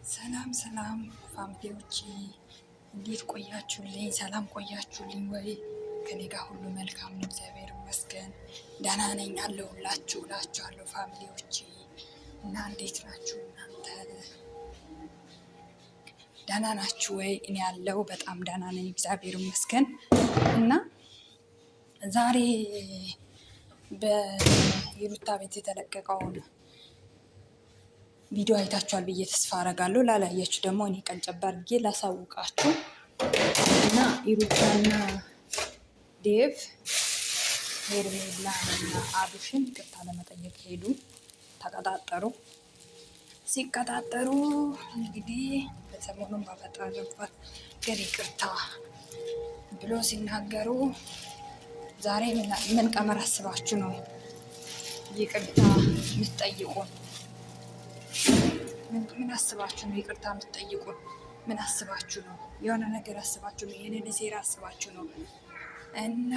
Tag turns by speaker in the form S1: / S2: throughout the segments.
S1: ሰላም ሰላም ፋሚሊዎቼ እንዴት ቆያችሁልኝ? ሰላም ቆያችሁልኝ ወይ? ከኔ ጋር ሁሉ መልካም ነው፣ እግዚአብሔር ይመስገን። ደህና ነኝ አለሁላችሁ እላችኋለሁ ፋሚሊዎቼ። እና እንዴት ናችሁ እናንተ? ደህና ናችሁ ወይ? እኔ ያለው በጣም ደህና ነኝ፣ እግዚአብሔር ይመስገን። እና ዛሬ በይሩታ ቤት የተለቀቀውን ቪዲዮ አይታችኋል ብዬ ተስፋ አረጋለሁ። ላላያችሁ ደግሞ እኔ ቀንጨብ አድርጌ ላሳውቃችሁ እና ይሩታና ዴቭ ሄርሜላና አብርሽን ይቅርታ ለመጠየቅ ሄዱ። ተቀጣጠሩ። ሲቀጣጠሩ እንግዲህ በሰሞኑን ባፈጠረባት ገር ይቅርታ ብሎ ሲናገሩ ዛሬ ምን ቀመር አስባችሁ ነው ይቅርታ የምትጠይቁን? ምን አስባችሁ ነው ይቅርታ የምትጠይቁን? ምን አስባችሁ ነው? የሆነ ነገር አስባችሁ ነው? የኔን ሴራ አስባችሁ ነው? እና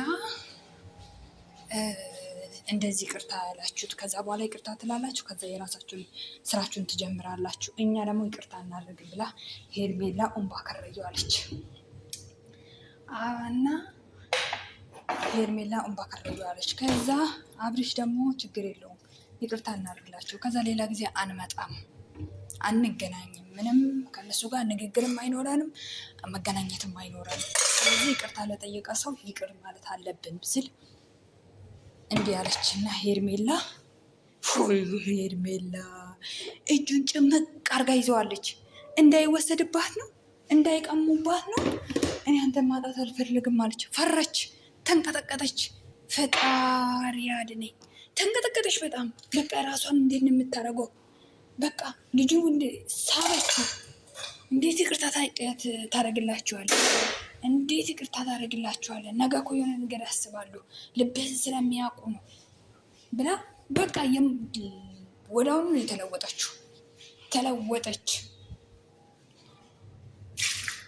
S1: እንደዚህ ይቅርታ ያላችሁት ከዛ በኋላ ይቅርታ ትላላችሁ፣ ከዛ የራሳችሁን ስራችሁን ትጀምራላችሁ። እኛ ደግሞ ይቅርታ እናደርግ ብላ ሄርሜላ እንባ ከረየዋለች እና ሄርሜላ እንባ ከረየዋለች። ከዛ አብርሽ ደግሞ ችግር የለውም ይቅርታ እናደርግላችሁ፣ ከዛ ሌላ ጊዜ አንመጣም አንገናኝም፣ ምንም ከነሱ ጋር ንግግርም አይኖረንም መገናኘትም አይኖረንም። ስለዚህ ይቅርታ ለጠየቀ ሰው ይቅር ማለት አለብን ስል እንዲህ ያለችና ሄርሜላ እጁን ጭምቅ አርጋ ይዘዋለች። እንዳይወሰድባት ነው፣ እንዳይቀሙባት ነው። እኔ አንተን ማጣት አልፈልግም አለች። ፈራች፣ ተንቀጠቀጠች። ፈጣሪ አድነኝ። ተንቀጠቀጠች በጣም በቃ ራሷን እንዴት ነው የምታደርገው? በቃ ልጁ ሳበችው። እንዴት ይቅርታ ታደርግላችኋለህ? እንዴት ይቅርታ ታደርግላችኋለህ? ነገ እኮ የሆነ ነገር ያስባሉ፣ ልብህን ስለሚያውቁ ነው ብላ በቃ ወዲያውኑ ነው የተለወጠችው። ተለወጠች።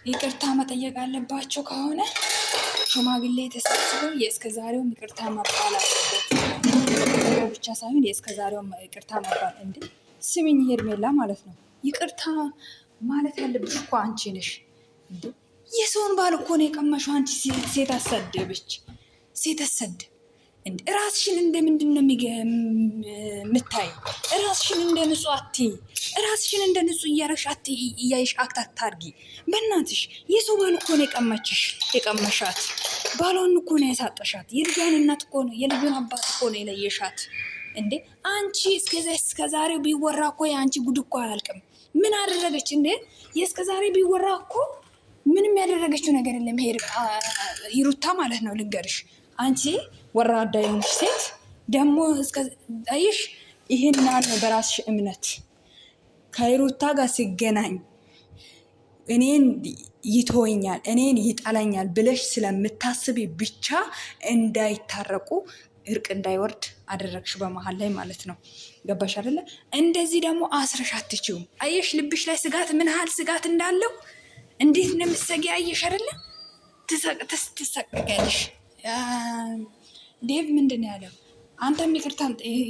S1: ይቅርታ መጠየቅ አለባቸው ከሆነ ሽማግሌ ተሰብስበው የእስከዛሬውም ይቅርታ መባል አለበት ብቻ ሳይሆን የእስከዛሬውም ይቅርታ መባል እንዴ ስሚኝ ሄርሜላ ማለት ነው። ይቅርታ ማለት ያለብሽ እኮ አንቺ ነሽ። የሰውን ባል እኮ ነው የቀመሽው አንቺ። ሴት አሰደበች፣ ሴት አሰደብ እንዴ! ራስሽን እንደምንድን ነው የምታይ? ራስሽን እንደ ንጹህ አትይ። ራስሽን እንደ ንጹህ እያረግሽ እያይሽ አክት አታርጊ። በእናትሽ የሰው ባል እኮ ነው የቀመሻት። ባሏን እኮ ነው ያሳጠሻት። የልጇን እናት እኮ ነው፣ የልጁን አባት እኮ ነው የለየሻት። እንዴ አንቺ እስከዛሬው ቢወራ እኮ የአንቺ ጉድ እኮ አያልቅም። ምን አደረገች እንዴ? የእስከዛሬ ቢወራ እኮ ምንም ያደረገችው ነገር የለም። ይሩታ ማለት ነው። ልንገርሽ አንቺ ወራዳ የሆንሽ ሴት ደግሞ እስከይሽ ይህን ያህል ነው በራስሽ እምነት ከይሩታ ጋር ሲገናኝ እኔን ይተወኛል፣ እኔን ይጠላኛል ብለሽ ስለምታስቢ ብቻ እንዳይታረቁ እርቅ እንዳይወርድ አደረግሽ በመሀል ላይ ማለት ነው። ገባሽ አይደለ? እንደዚህ ደግሞ አስረሽ አትችውም። አየሽ ልብሽ ላይ ስጋት ምን ያህል ስጋት እንዳለው እንዴት እንደምትሰጊ አየሽ አይደለ? ትሰቀቂያለሽ። ዴቭ ምንድን ያለው? አንተም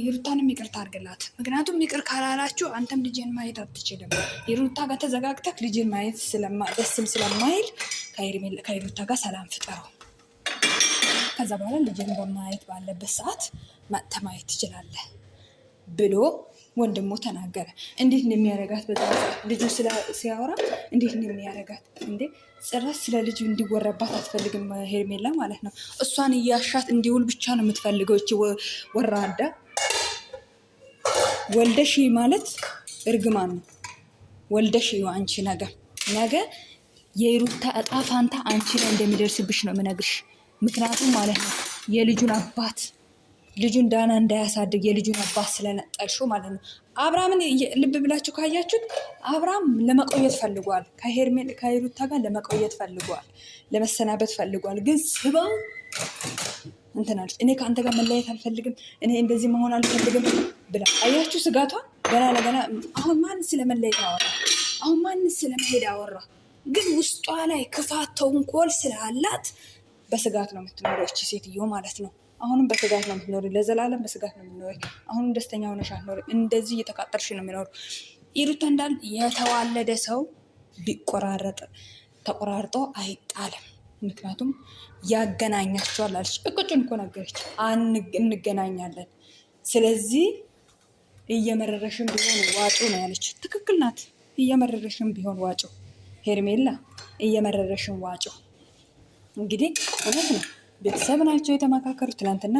S1: ይሩታንም ይቅርታ አድርግላት። ምክንያቱም ይቅር ካላላችሁ አንተም ልጅን ማየት አትችልም። ይሩታ ጋር ተዘጋግተክ ልጅን ማየት ደስም ስለማይል ከይሩታ ጋር ሰላም ፍጠሩ። ከዛ በኋላ ልጅን በማየት ባለበት ሰዓት መጥተህ ማየት ትችላለህ ብሎ ወንድሙ ተናገረ። እንዴት ነው የሚያረጋት? በዛ ልጁ ሲያወራ እንዴት ነው የሚያረጋት? እንዴ ጭራሽ ስለ ልጁ እንዲወራባት አትፈልግም ሄርሜላ ማለት ነው። እሷን እያሻት እንዲውል ብቻ ነው የምትፈልገው። እቺ ወራዳ ወልደሽ ማለት እርግማን ነው። ወልደሽ አንቺ ነገ የይሩታ እጣ ፋንታ አንቺ ላይ እንደሚደርስብሽ ነው የምነግርሽ። ምክንያቱም ማለት ነው የልጁን አባት ልጁን ዳና እንዳያሳድግ የልጁን አባት ስለነጠልሽው ማለት ነው። አብርሃምን ልብ ብላችሁ ካያችሁት አብርሃም ለመቆየት ፈልጓል፣ ከይሩታ ጋር ለመቆየት ፈልጓል፣ ለመሰናበት ፈልጓል። ግን ስባው እንትናለች። እኔ ከአንተ ጋር መለየት አልፈልግም፣ እኔ እንደዚህ መሆን አልፈልግም ብላ አያችሁ ስጋቷን። ገና ለገና አሁን ማን ስለመለየት አወራ? አሁን ማን ስለመሄድ አወራ? ግን ውስጧ ላይ ክፋት ተንኮል ስላላት በስጋት ነው የምትኖረው እቺ ሴትዮ ማለት ነው። አሁንም በስጋት ነው የምትኖሪ፣ ለዘላለም በስጋት ነው የምትኖሪ። አሁንም ደስተኛ ሆነሽ አትኖሪ። እንደዚህ እየተቃጠልሽ ነው የሚኖሩ። የሩታ እንዳል የተዋለደ ሰው ቢቆራረጥ ተቆራርጦ አይጣልም። ምክንያቱም ያገናኛቸዋል አለች። እቅጩን እኮ ነገረች። እንገናኛለን። ስለዚህ እየመረረሽም ቢሆን ዋጩ ነው ያለች። ትክክል ናት። እየመረረሽም ቢሆን ዋጩ። ሄርሜላ እየመረረሽም ዋጩ። እንግዲህ እውነት ነው። ቤተሰብ ናቸው የተመካከሩ። ትናንትና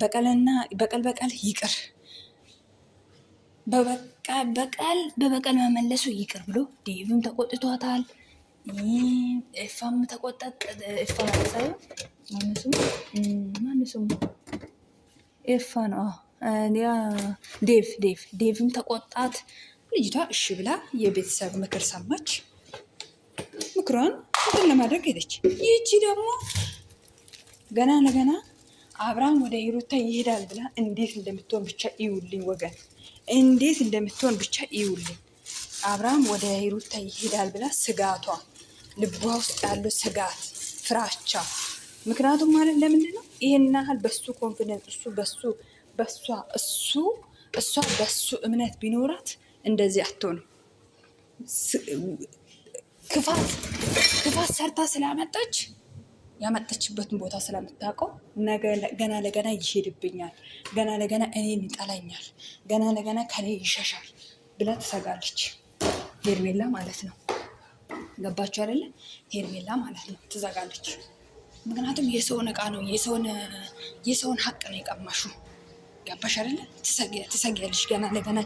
S1: በቀል ይቅር በበቀል መመለሱ ይቅር ብሎ ዴቭም ተቆጥቷታል። ኤፋም ተቆጣት። ኤፋ ሳይሆን ማንሱም ኤፋ ነው። ዴቭም ተቆጣት። ልጅቷ እሺ ብላ የቤተሰብ ምክር ሰማች። ምክሯን እንትን ለማድረግ ሄደች። ይህቺ ደግሞ ገና ለገና አብርሃም ወደ ሩታ ይሄዳል ብላ እንዴት እንደምትሆን ብቻ ይውልኝ ወገን፣ እንዴት እንደምትሆን ብቻ ይውልኝ። አብርሃም ወደ ሩታ ይሄዳል ብላ ስጋቷ፣ ልቧ ውስጥ ያለው ስጋት፣ ፍራቻ። ምክንያቱም ማለት ለምንድን ነው ይሄን ያህል በሱ ኮንፊደንስ እሷ በሱ እምነት ቢኖራት እንደዚህ አትሆንም። ክፋት ሰርታ ስላመጣች ያመጣችበትን ቦታ ስለምታውቀው ገና ለገና ይሄድብኛል፣ ገና ለገና እኔን ይጠላኛል፣ ገና ለገና ከኔ ይሸሻል ብላ ትሰጋለች። ሄርሜላ ማለት ነው። ገባችሁ አይደለ? ሄርሜላ ማለት ነው ትዘጋለች። ምክንያቱም የሰውን እቃ ነው የሰውን ሀቅ ነው የቀማሹ። ገባሽ አይደለ? ትሰጊያለሽ። ገና ለገና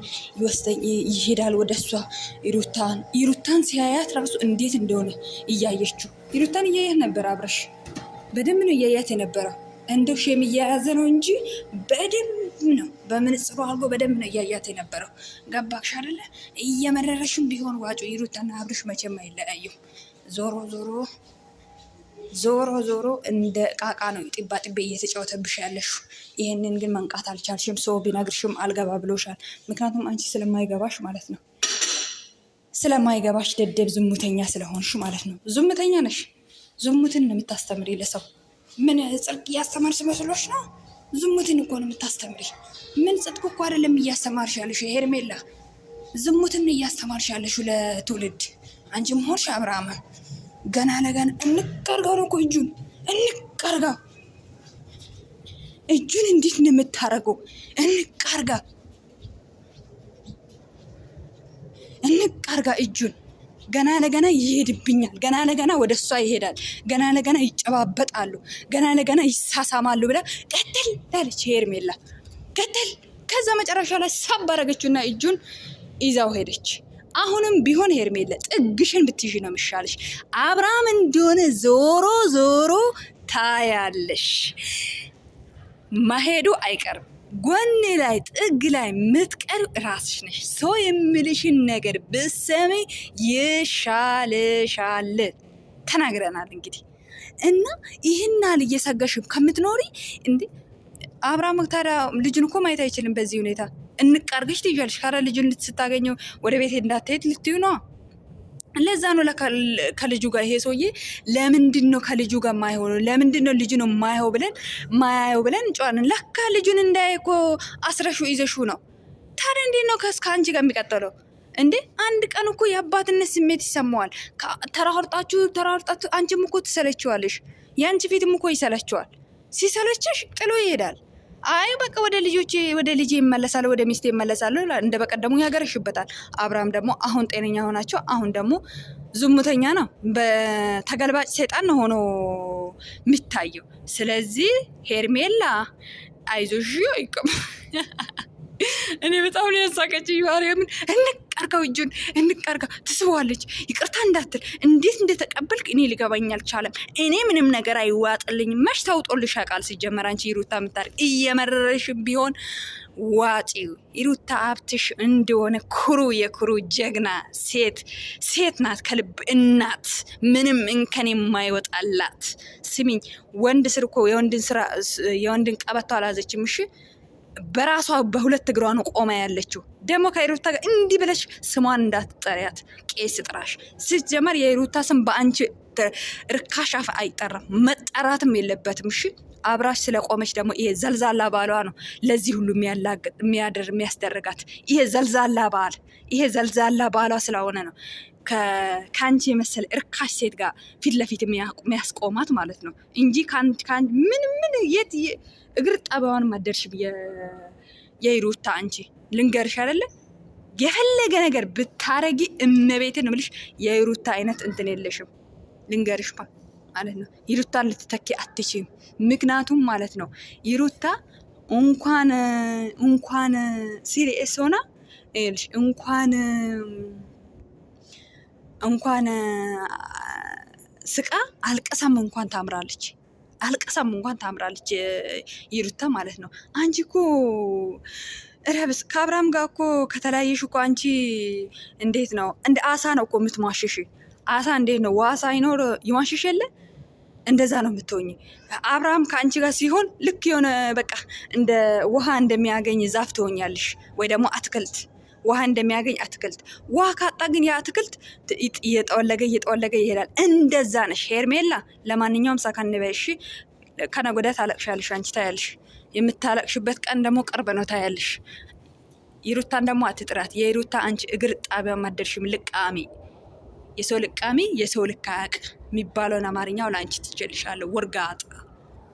S1: ይሄዳል ወደ እሷ። ሩታን ሲያያት ራሱ እንዴት እንደሆነ እያየችው። ሩታን እያያት ነበር አብረሽ፣ በደንብ ነው እያያት የነበረው። እንደው ሼም እያያዘ ነው እንጂ በደንብ ነው በምንጽሩ አድርጎ በደንብ ነው እያያት የነበረው። ገባሽ አይደለ? እየመረረሽም ቢሆን ዋጮ። ሩታና አብረሽ መቼም አይለያዩ። ዞሮ እንደ ቃቃ ነው ጢባ ጢቤ እየተጫወተብሽ ያለሽ። ይህንን ግን መንቃት አልቻልሽም። ሰው ቢነግርሽም አልገባ ብሎሻል። ምክንያቱም አንቺ ስለማይገባሽ ማለት ነው። ስለማይገባሽ ደደብ ዝሙተኛ ስለሆንሽ ማለት ነው። ዝሙተኛ ነሽ። ዝሙትን ነው የምታስተምሪ ለሰው። ምን ጽድቅ እያስተማርሽ መስሎሽ ነው? ዝሙትን እኮ ነው የምታስተምሪ። ምን ጽድቅ እኮ አይደለም እያስተማርሽ ያለሽ ሄርሜላ፣ ዝሙትን እያስተማርሽ ያለሽ ለትውልድ። አንቺም ሆንሽ አብርሃም ገና ለገና እንቀርጋው ነው እኮ እጁን እንዴት ነው የምታረገው? እንቃርጋ እጁን ገና ለገና ይሄድብኛል፣ ገና ለገና ወደ እሷ ይሄዳል፣ ገና ለገና ይጨባበጣሉ፣ ገና ለገና ይሳሳማሉ ብላ ቀጥል ዳለች ሄርሜላ። ቀጥል። ከዛ መጨረሻ ላይ ሳብ አረገችውና እጁን ይዛው ሄደች። አሁንም ቢሆን ሄርሜላ ጥግሽን ብትይዥ ነው የሚሻልሽ። አብርሃም እንደሆነ ዞሮ ታያለሽ። መሄዱ አይቀርም። ጎን ላይ ጥግ ላይ የምትቀር ራስሽ ነሽ። ሰው የሚልሽን ነገር ብትሰሚ ይሻልሻል። ተናግረናል እንግዲህ እና ይህናል እየሰጋሽ ከምትኖሪ እንዴ አብርሃም ታዲያ ልጁን እኮ ማየት አይችልም በዚህ ሁኔታ። እንቃርግሽ ትይዣለሽ። ካረ ልጁን ስታገኘው ወደ ቤት እንዳትሄድ ልትዩ ነው። ለዛ ነው ከልጁ ጋር ይሄ ሰውዬ ለምንድን ነው ከልጁ ጋር ማይሆነው? ለምንድን ነው ልጁ ነው ማያየው ብለን እንጨዋለን። ለካ ልጁን እንዳይ እኮ አስረሹ ይዘሹ ነው። ታዲያ እንዴት ነው ከአንቺ ጋር የሚቀጥለው እንዴ? አንድ ቀን እኮ የአባትነት ስሜት ይሰማዋል። ተራርጣችሁ አንቺም እኮ ትሰለችዋለሽ። የአንቺ ፊትም እኮ ይሰለችዋል። ሲሰለችሽ ጥሎ ይሄዳል። አይ በቃ ወደ ልጄ ይመለሳል፣ ወደ ሚስቴ ይመለሳል። እንደ በቀደሙ ያገረሽበታል። አብርሃም ደግሞ አሁን ጤነኛ ሆናቸው፣ አሁን ደግሞ ዝሙተኛ ነው፣ በተገልባጭ ሰይጣን ነው ሆኖ የሚታየው። ስለዚህ ሄርሜላ አይዞሽ አይቀም። እኔ በጣም ነው ያሳቀችኝ ማርያምን። እንቃርጋው እጁን እንቃርጋ ትስበዋለች። ይቅርታ እንዳትል እንዴት እንደተቀበልክ እኔ ሊገባኝ አልቻለም። እኔ ምንም ነገር አይዋጥልኝ። መች ተውጦልሽ ቃል ሲጀመር አንቺ ሩታ የምታርቅ እየመረረሽም ቢሆን ዋጪ። ሩታ ሀብትሽ እንደሆነ የኩሩ ጀግና ሴት ናት። ከልብ እናት፣ ምንም እንከን የማይወጣላት። ስሚኝ፣ ወንድ ስር እኮ የወንድን ቀበቶ አላዘችም። እሺ በራሷ በሁለት እግሯ ነው ቆማ ያለችው። ደግሞ ከሩታ ጋር እንዲህ ብለሽ ስሟን እንዳትጠሪያት። ቄስ ጥራሽ ስትጀመር የሩታ ስም በአንቺ ርካሽ አፍ አይጠራም፣ መጠራትም የለበትም። እሺ አብራሽ ስለቆመች ደግሞ ይሄ ዘልዛላ ባሏ ነው ለዚህ ሁሉ የሚያስደርጋት። ይሄ ዘልዛላ ባል ይሄ ዘልዛላ ባሏ ስለሆነ ነው ከአንቺ የመሰለ እርካሽ ሴት ጋር ፊት ለፊት የሚያስቆማት ማለት ነው እንጂ ምን የት እግር ጣቢያዋን ማደርሽ የሩታ አንቺ ልንገርሽ አይደለ የፈለገ ነገር ብታረጊ እመቤትን ምልሽ የሩታ አይነት እንትን የለሽም ልንገርሽ ማለት ነው። ይሩታን ልትተኪ አትችይም። ምክንያቱም ማለት ነው ይሩታ እንኳን ሲሪየስ ሆና እንኳን ስቃ አልቀሳም እንኳን ታምራለች። ይሩታ ማለት ነው። አንቺ እኮ ረብስ ከአብርሃም ጋር እኮ ከተለያየሽ እኮ አንቺ እንዴት ነው እንደ አሳ ነው እኮ የምትሟሽሽ። አሳ እንዴት ነው ውሃ ሳይኖር ይሟሽሽ የለ እንደዛ ነው የምትሆኝ። አብርሃም ከአንቺ ጋር ሲሆን ልክ የሆነ በቃ እንደ ውሃ እንደሚያገኝ ዛፍ ትሆኛለሽ፣ ወይ ደግሞ አትክልት ውሃ እንደሚያገኝ አትክልት። ውሃ ካጣ ግን ያ አትክልት እየጠወለገ ይሄዳል። እንደዛ ነሽ ሄርሜላ። ለማንኛውም ሰከን በይ እሺ። ከነገ ወዲያ ታለቅሻለሽ አንቺ ታያለሽ። የምታለቅሽበት ቀን ደግሞ ቅርብ ነው ታያለሽ። ይሩታን ደግሞ አትጥራት። የይሩታ አንቺ እግር ጣቢያ ማደርሽም ልቃሚ፣ የሰው ልቃሚ የሰው ልካቅ የሚባለውን አማርኛው ለአንቺ ትችልሻለሁ። ወርጋጥ